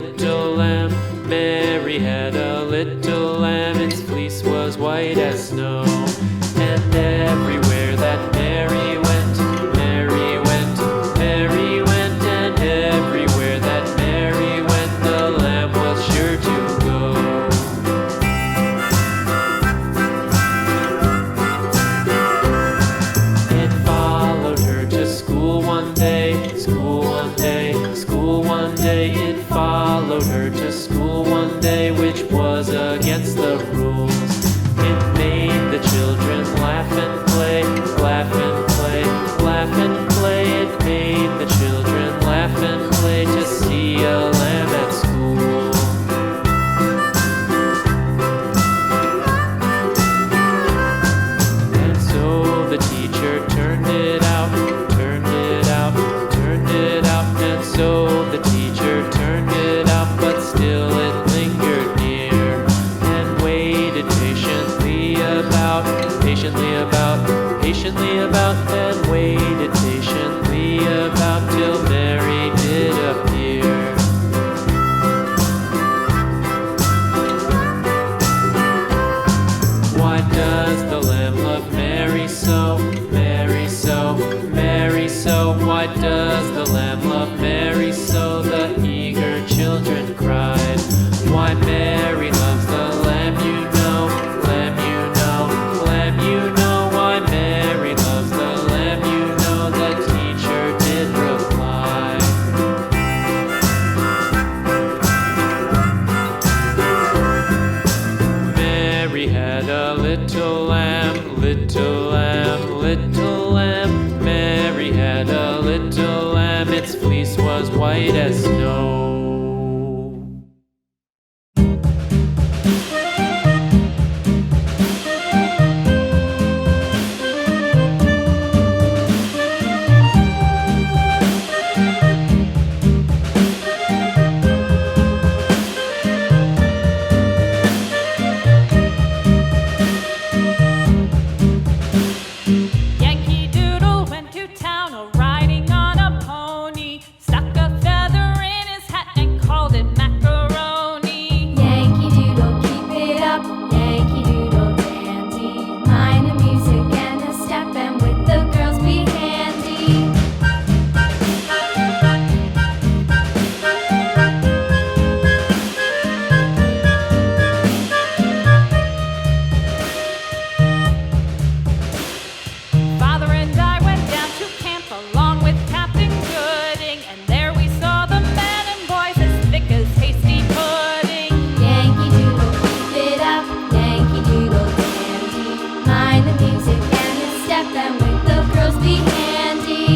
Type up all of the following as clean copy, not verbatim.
little lamb. Mary had a little lamb. Its fleece was white as snow. And everywhere that Mary went, Mary went, Mary went. And everywhere that Mary went, the lamb was sure to go. It followed her to school one day, school one day, school one day. It followed her to school one day, which was against the rules. It made the children laugh and play, laugh and play, laugh and play. It made the children laugh and play to see a lamb at school. And so the teacher turned it out, turned it out, turned it out. And so the teacher turned it out, but still it lingered near and waited patiently about, and waited patiently about till Mary did appear. Why does the lamb love Mary so, Mary so, Mary so? Why does the lamb love Mary so? The eager children cried. Why Mary loves the lamb, you know, lamb, you know, lamb, you know. Why Mary loves the lamb, you know, the teacher did reply. Mary had a little lamb, little lamb, little lamb. Mary had a little lamb. Its fleece was white as snow. Yankee Doodle went to town riding on a pony, stuck a feather in his hat and called it macaroni. Yankee Doodle, keep it up, Yankee Doodle dandy. Mind the music and the step, and with the girls be handy. Father and I went down to camp along with Captain Gooding, and there we saw the men and boys as thick as hasty pudding. Yankee Doodle, keep it up, Yankee Doodle dandy. Mind the music and the step, and with the girls be handy.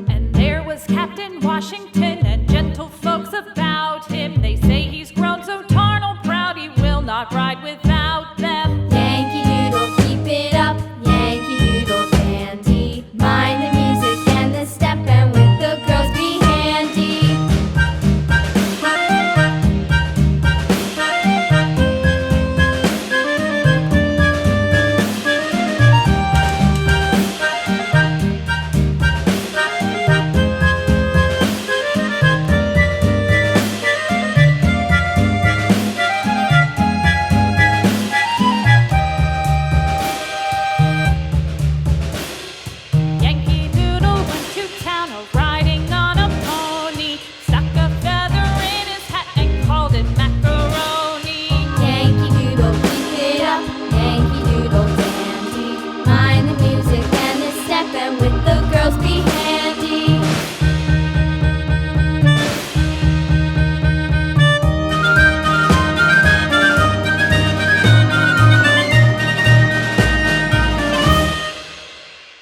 And there was Captain Washington and gentle folks about him. They say he's grown so tarnal proud he will not ride without them. Yankee Doodle, keep it up, Yankee Doodle dandy. Mind the music and the step, and with the girls be handy. Yankee Doodle went to town riding on a pony, stuck a feather in his hat and called it macaroni. Yankee Doodle, keep it up, Yankee Doodle dandy. Mind the music and the step, and with the girls be